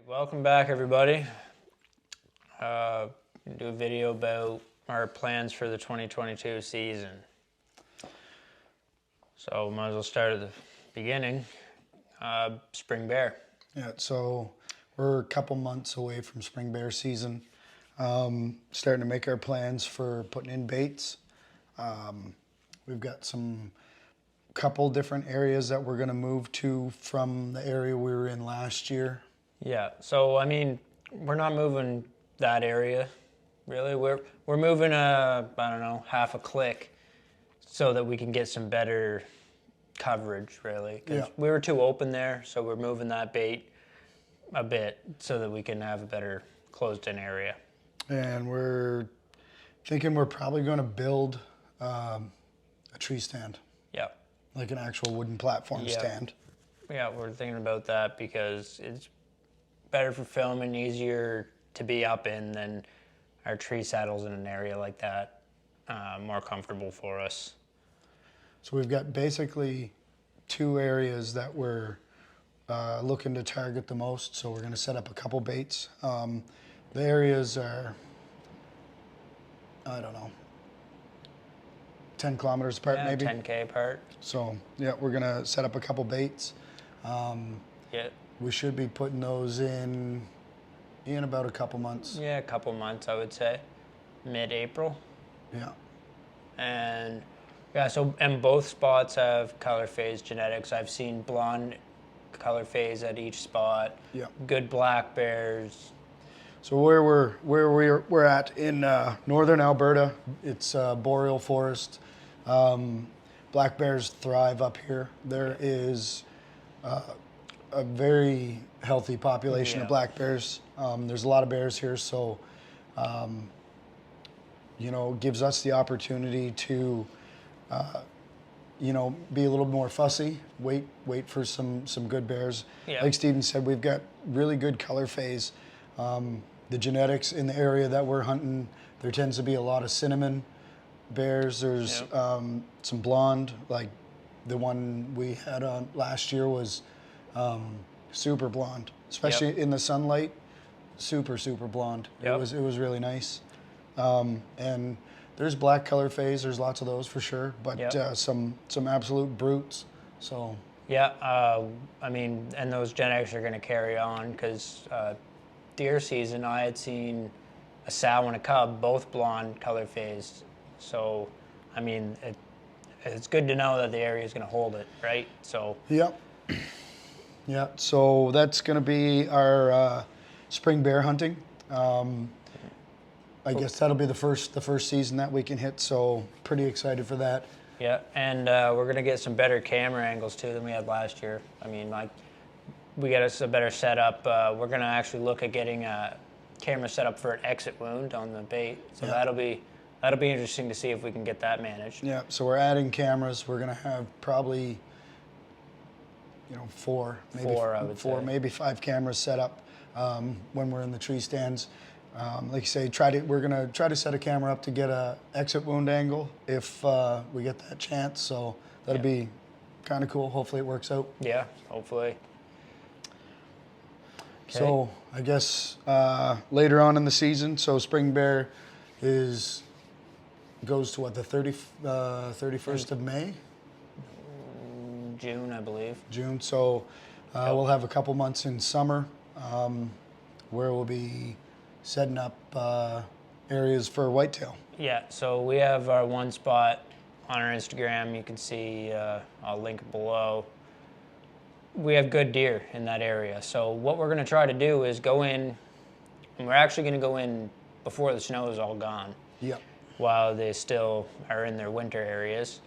Welcome back, everybody. Do a video about our plans for the 2022 season. So might as well start at the beginning. Spring bear. Yeah, so we're a couple months away from spring bear season. Starting to make our plans for putting in baits. We've got some couple different areas that we're going to move to from the area we were in last year. Yeah, so I mean, we're not moving that area, really. We're moving I don't know, half a click so that we can get some better coverage, really. 'Cause we were too open there, so we're moving that bait a bit so that we can have a better closed-in area. And we're thinking we're probably going to build a tree stand, Yeah. like an actual wooden platform stand. Yeah, we're thinking about that because it's better for filming, easier to be up in than our tree saddles in an area like that. More comfortable for us. So we've got basically two areas that we're looking to target the most. So we're going to set up a couple baits. The areas are, I don't know, 10 kilometers apart, maybe. 10K apart. So yeah, we're going to set up a couple baits. Yeah. We should be putting those in about a couple months. Yeah, a couple months, I would say. Mid-April. Yeah. And yeah, so, and both spots have color phase genetics. I've seen blonde color phase at each spot. Yeah. Good black bears. So where we're at in northern Alberta, it's boreal forest. Black bears thrive up here. There is a very healthy population of black bears. There's a lot of bears here, so you know, gives us the opportunity to you know, be a little more fussy, wait for some good bears. Yeah. Like Steven said, we've got really good color phase. The genetics in the area that we're hunting, there tends to be a lot of cinnamon bears. There's some blonde, like the one we had on last year was super blonde, especially in the sunlight. Super blonde. It was really nice. And there's black color phase. There's lots of those for sure, but some absolute brutes. So yeah, I mean, and those genetics are going to carry on because deer season, I had seen a sow and a cub, both blonde color phase. So, I mean, it's good to know that the area is going to hold it, right? So yeah. So that's going to be our spring bear hunting. I guess that'll be the first season that we can hit. So pretty excited for that. Yeah, and we're gonna get some better camera angles too than we had last year. I mean, like, we got us a better setup. We're gonna actually look at getting a camera set up for an exit wound on the bait. So that'll be interesting to see if we can get that managed. Yeah. So we're adding cameras. We're gonna have probably, you know, four, maybe five cameras set up when we're in the tree stands. Like you say, we're gonna try to set a camera up to get a exit wound angle if we get that chance. So that'd be kind of cool. Hopefully it works out. Yeah, hopefully. Okay. So I guess later on in the season, so spring bear goes to what, the 31st of May? June, I believe. June. So we'll have a couple months in summer where we'll be setting up areas for whitetail. Yeah, so we have our one spot on our Instagram. You can see, I'll link it below. We have good deer in that area. So what we're gonna try to do is go in, and we're actually gonna go in before the snow is all gone. Yep. While they still are in their winter areas,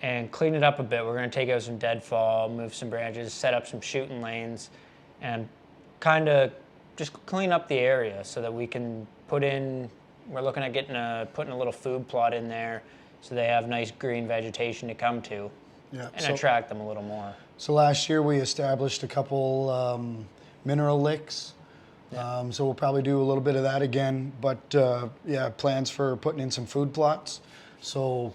and clean it up a bit. We're gonna take out some deadfall, move some branches, set up some shooting lanes, and kind of just clean up the area so that we can we're looking at putting a little food plot in there so they have nice green vegetation to come to and attract them a little more. So last year we established a couple mineral licks. So we'll probably do a little bit of that again, but yeah, plans for putting in some food plots. So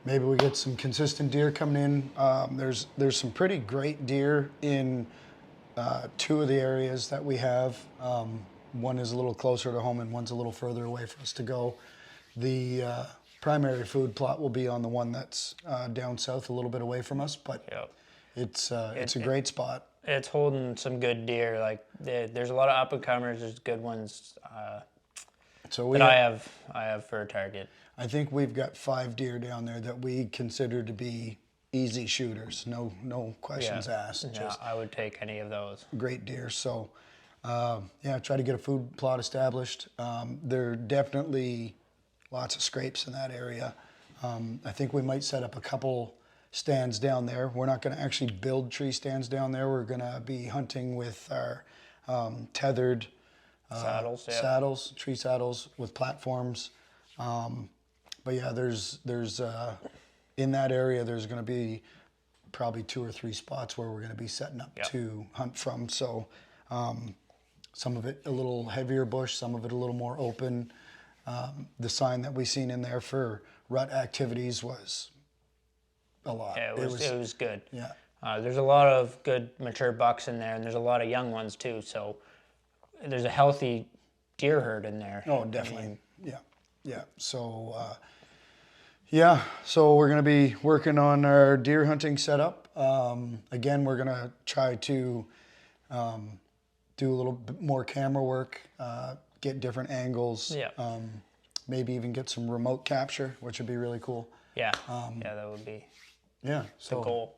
maybe we get some consistent deer coming in. There's some pretty great deer in two of the areas that we have. One is a little closer to home and one's a little further away for us to go. The primary food plot will be on the one that's down south, a little bit away from us, but Yep. it's a great spot. It's holding some good deer. Like there's a lot of up and comers. There's good ones So we that I have for a target. I think we've got 5 deer down there that we consider to be easy shooters. No questions asked. Yeah, Just I would take any of those. great deer. So try to get a food plot established. There are definitely lots of scrapes in that area. I think we might set up a couple stands down there. We're not going to actually build tree stands down there. We're going to be hunting with our tethered Saddles. tree saddles with platforms. But yeah, there's in that area, there's going to be probably 2 or 3 spots where we're going to be setting up to hunt from. So some of it a little heavier bush, some of it a little more open. The sign that we seen in there for rut activities was a lot. Yeah, it was good. Yeah. There's a lot of good mature bucks in there, and there's a lot of young ones too. So there's a healthy deer herd in there. Oh, definitely. Yeah. So, so we're going to be working on our deer hunting setup. Again, we're going to try to do a little bit more camera work, get different angles. Yeah. Maybe even get some remote capture, which would be really cool. Yeah. That would be Yeah. the So goal.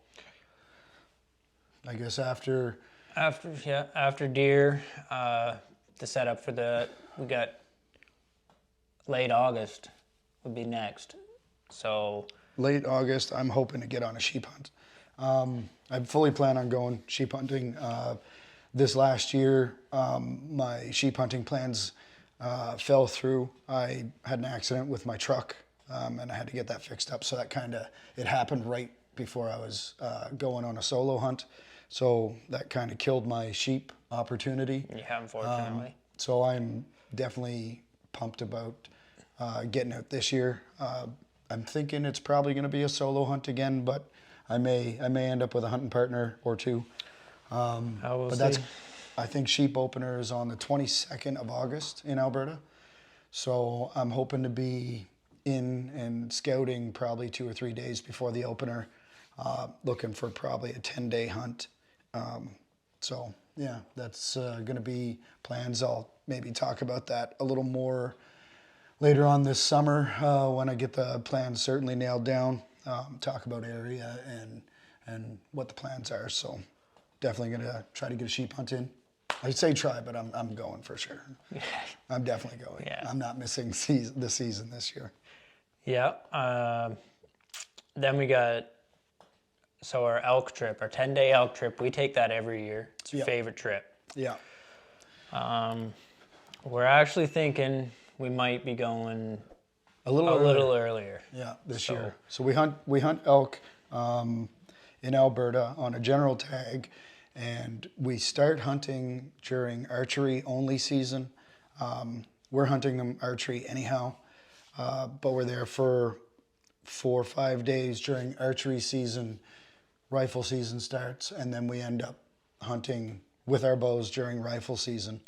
I guess after After deer, the setup for we got late August would be next. So late August, I'm hoping to get on a sheep hunt. I fully plan on going sheep hunting. This last year, my sheep hunting plans fell through. I had an accident with my truck, and I had to get that fixed up. So that it happened right before I was going on a solo hunt. So that kind of killed my sheep opportunity. yeah, unfortunately. So I'm definitely pumped about getting out this year. I'm thinking it's probably going to be a solo hunt again, but I may end up with a hunting partner or two. I think sheep opener is on the 22nd of August in Alberta. So I'm hoping to be in and scouting probably 2 or 3 days before the opener, looking for probably a 10-day hunt. So yeah, that's going to be plans. I'll maybe talk about that a little more later on this summer when I get the plans certainly nailed down. Talk about area and what the plans are. So definitely going to try to get a sheep hunt in. I say try, but I'm going for sure. I'm definitely going. Yeah. I'm not missing the season this year. Yeah. Then we got our elk trip, our 10-day elk trip. We take that every year. It's our favorite trip. Yeah. We're actually thinking we might be going A little earlier. Yeah, this year. So we hunt elk in Alberta on a general tag, and we start hunting during archery only season. We're hunting them archery anyhow, but we're there for 4 or 5 days during archery season. Rifle season starts, and then we end up hunting with our bows during rifle season.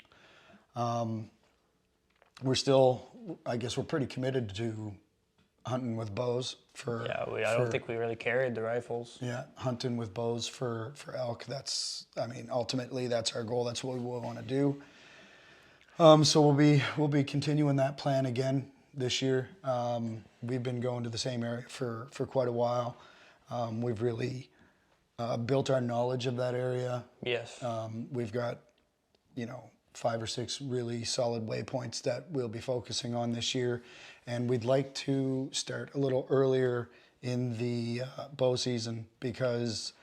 We're still, I guess we're pretty committed to hunting with bows for. Yeah, I don't think we really carried the rifles. Yeah, hunting with bows for elk. Ultimately that's our goal. That's what we want to do. So we'll be continuing that plan again this year. We've been going to the same area for quite a while. We've really built our knowledge of that area. Yes. We've got, 5 or 6 really solid waypoints that we'll be focusing on this year. And we'd like to start a little earlier in the bow season because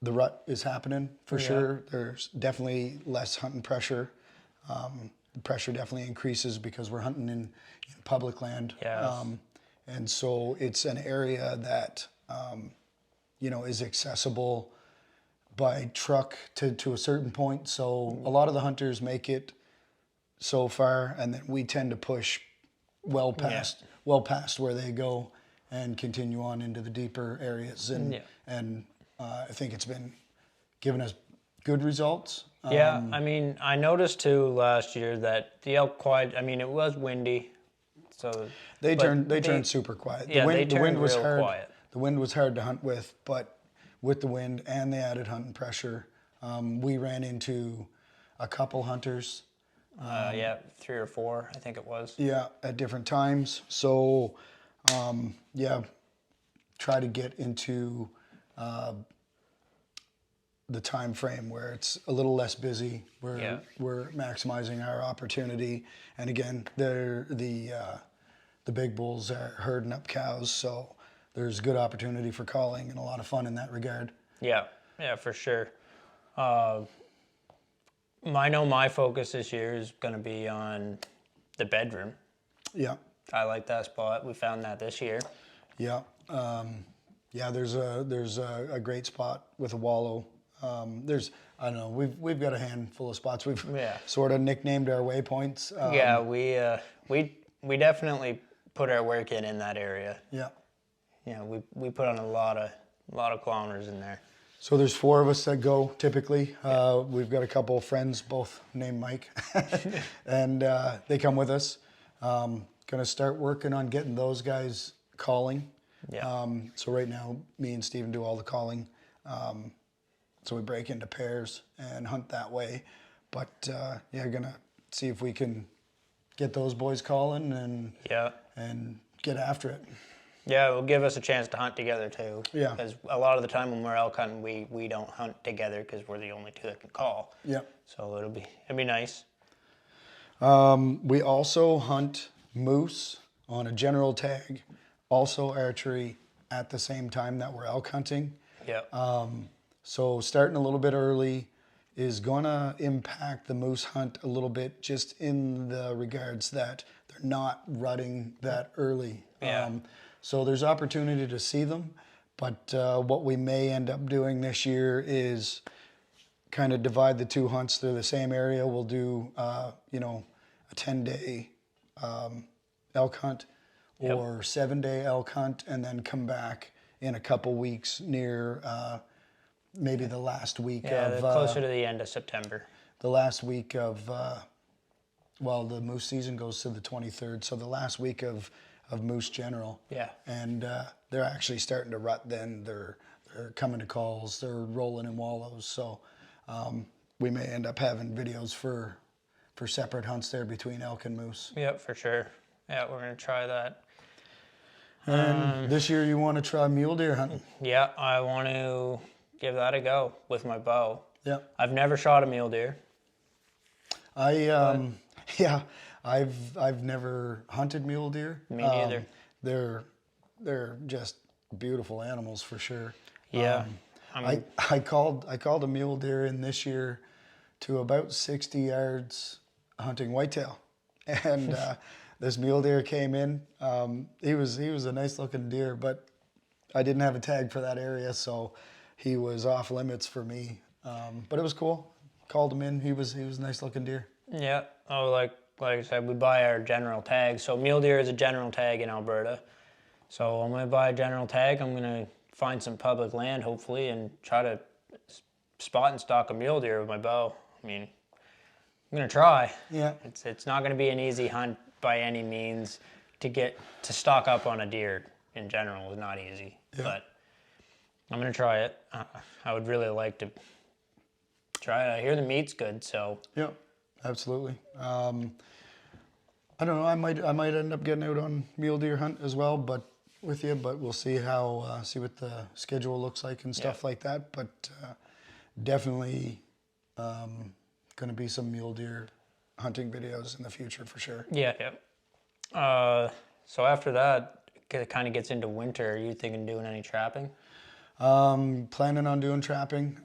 the rut is happening for sure. There's definitely less hunting pressure. The pressure definitely increases because we're hunting in public land. Yes. And so it's an area that, is accessible by truck to a certain point. So a lot of the hunters make it so far, and then we tend to push well past where they go and continue on into the deeper areas. And I think it's been giving us good results. Yeah, I mean, I noticed too last year that the elk quiet. I mean, it was windy, so They but turned super quiet. Yeah, they The wind turned was real hard. quiet. The wind was hard to hunt with, but with the wind and the added hunting pressure, we ran into a couple hunters. Yeah, 3 or 4, I think it was. Yeah, at different times. So, yeah, try to get into the time frame where it's a little less busy. We're maximizing our opportunity, and again, the big bulls are herding up cows, so there's good opportunity for calling and a lot of fun in that regard. Yeah, yeah, for sure. I know my focus this year is going to be on the bedroom. Yeah, I like that spot. We found that this year. yeah, yeah. There's a great spot with a wallow. There's I don't know. We've got a handful of spots. We've sort of nicknamed our waypoints. Yeah, we definitely put our work in that area. Yeah. Yeah, we put on a lot of kilometers in there. So there's 4 of us that go typically. We've got a couple of friends, both named Mike, and they come with us. Going to start working on getting those guys calling. Yeah. So right now, me and Steven do all the calling. So we break into pairs and hunt that way. But yeah, gonna see if we can get those boys calling and get after it. Yeah, it'll give us a chance to hunt together too. Yeah. Because a lot of the time when we're elk hunting, we don't hunt together because we're the only 2 that can call. Yeah. So it'll be nice. We also hunt moose on a general tag, also archery at the same time that we're elk hunting. Yeah. So starting a little bit early is gonna impact the moose hunt a little bit, just in the regards that they're not rutting that early. Yeah. So there's opportunity to see them, but what we may end up doing this year is kind of divide the 2 hunts. They're the same area. We'll do, a 10-day elk hunt or 7-day elk hunt, and then come back in a couple weeks near maybe the last week of... closer to the end of September. The last week of, the moose season goes to the 23rd, so the last week of Moose General. Yeah. And they're actually starting to rut then. They're coming to calls. They're rolling in wallows. So we may end up having videos for separate hunts there between elk and moose. Yep, for sure. Yeah, we're going to try that. And this year you want to try mule deer hunting? Yeah, I want to give that a go with my bow. Yeah. I've never shot a mule deer. I've never hunted mule deer. Me neither. They're just beautiful animals for sure. Yeah. I called a mule deer in this year to about 60 yards hunting whitetail, and this mule deer came in. He was a nice looking deer, but I didn't have a tag for that area, so he was off limits for me. But it was cool. Called him in. He was a nice looking deer. Yeah. Oh, like I said, we buy our general tag. So mule deer is a general tag in Alberta. So I'm going to buy a general tag. I'm going to find some public land, hopefully, and try to spot and stalk a mule deer with my bow. I mean, I'm going to try. Yeah. It's not going to be an easy hunt by any means. To stock up on a deer in general is not easy. Yeah. But I'm going to try it. I would really like to try it. I hear the meat's good, so. Yeah, absolutely. I don't know. I might end up getting out on mule deer hunt as well, but we'll see see what the schedule looks like and stuff like that. But definitely going to be some mule deer hunting videos in the future for sure. Yeah, yeah. So after that, it kind of gets into winter. Are you thinking doing any trapping? Planning on doing trapping.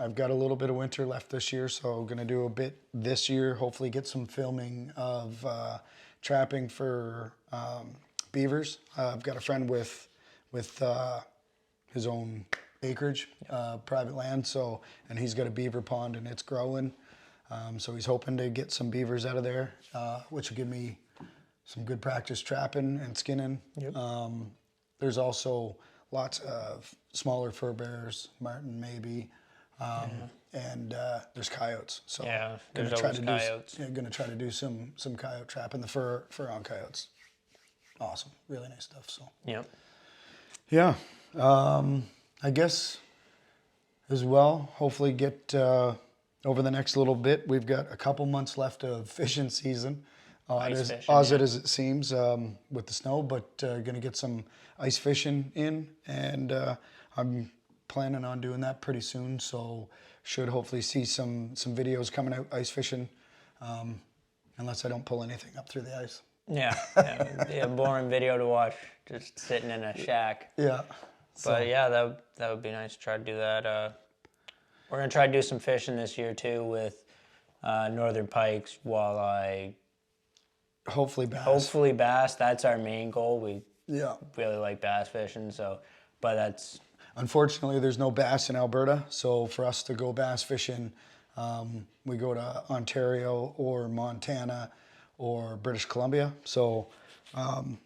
I've got a little bit of winter left this year, so I'm going to do a bit this year, hopefully get some filming of trapping for beavers. I've got a friend with his own acreage, private land, and he's got a beaver pond and it's growing. So he's hoping to get some beavers out of there, which will give me some good practice trapping and skinning. Yep. There's also lots of smaller fur bears, marten maybe, And there's coyotes. So Yeah, gonna there's try always to coyotes. gonna try to do some coyote trapping. The fur on coyotes. Awesome, really nice stuff. So Yep. yeah, I guess as well. Hopefully get over the next little bit. We've got a couple months left of fishing season. Ice fishing, As yeah. it seems with the snow, but going to get some ice fishing in, and I'm planning on doing that pretty soon. So should hopefully see some videos coming out ice fishing, unless I don't pull anything up through the ice. Yeah, yeah, be a boring video to watch, just sitting in a shack. Yeah. But yeah, that would be nice to try to do that. We're gonna try to do some fishing this year too with northern pikes, walleye, Hopefully bass. hopefully bass. That's our main goal. We Yeah. really like bass fishing, so but that's Unfortunately, there's no bass in Alberta, so for us to go bass fishing, we go to Ontario or Montana or British Columbia. So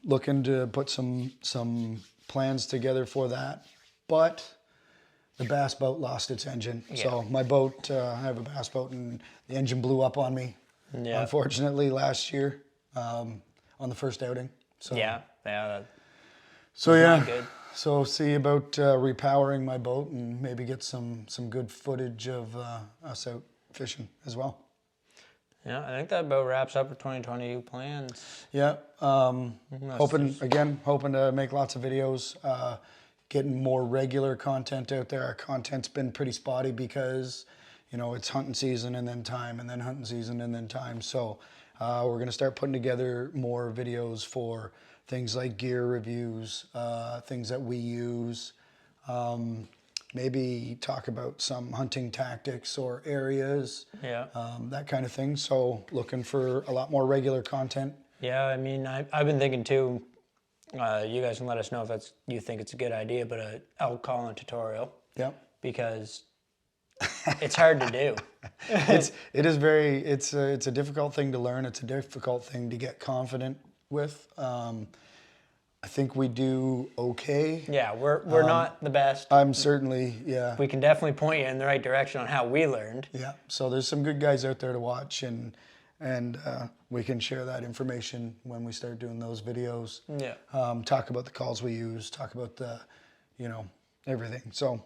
looking to put some plans together for that. But the bass boat lost its engine. So my boat, I have a bass boat, and the engine blew up on me, Yeah. unfortunately, last year on the first outing. So yeah. So yeah, good. so see about repowering my boat and maybe get some good footage of us out fishing as well. Yeah, I think that about wraps up our 2022 plans. Yeah, hoping to make lots of videos, getting more regular content out there. Our content's been pretty spotty because, you know, it's hunting season and then time, and then hunting season and then time. So we're gonna start putting together more videos for things like gear reviews, things that we use, maybe talk about some hunting tactics or areas, Yeah. that kind of thing. So looking for a lot more regular content. Yeah, I mean, I've been thinking too. You guys can let us know if you think it's a good idea, but a elk calling tutorial Yeah. because it's hard to do. It's a difficult thing to learn. It's a difficult thing to get confident with. I think we do okay. Yeah, we're not the best. I'm certainly, yeah. We can definitely point you in the right direction on how we learned. Yeah, so there's some good guys out there to watch, and we can share that information when we start doing those videos. Yeah. Talk about the calls we use, talk about the, everything. So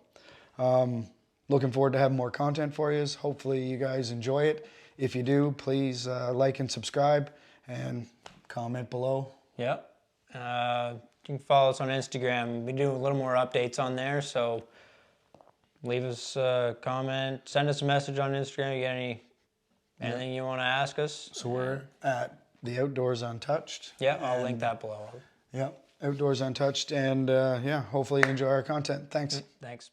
looking forward to having more content for you. Hopefully you guys enjoy it. If you do, please like and subscribe and comment below. Yeah. You can follow us on Instagram. We do a little more updates on there, so leave us a comment, send us a message on Instagram. You got anything you want to ask us? So we're at the Outdoors Untouched. Yeah, I'll link that below. Yeah, Outdoors Untouched, and hopefully you enjoy our content. Thanks. Thanks.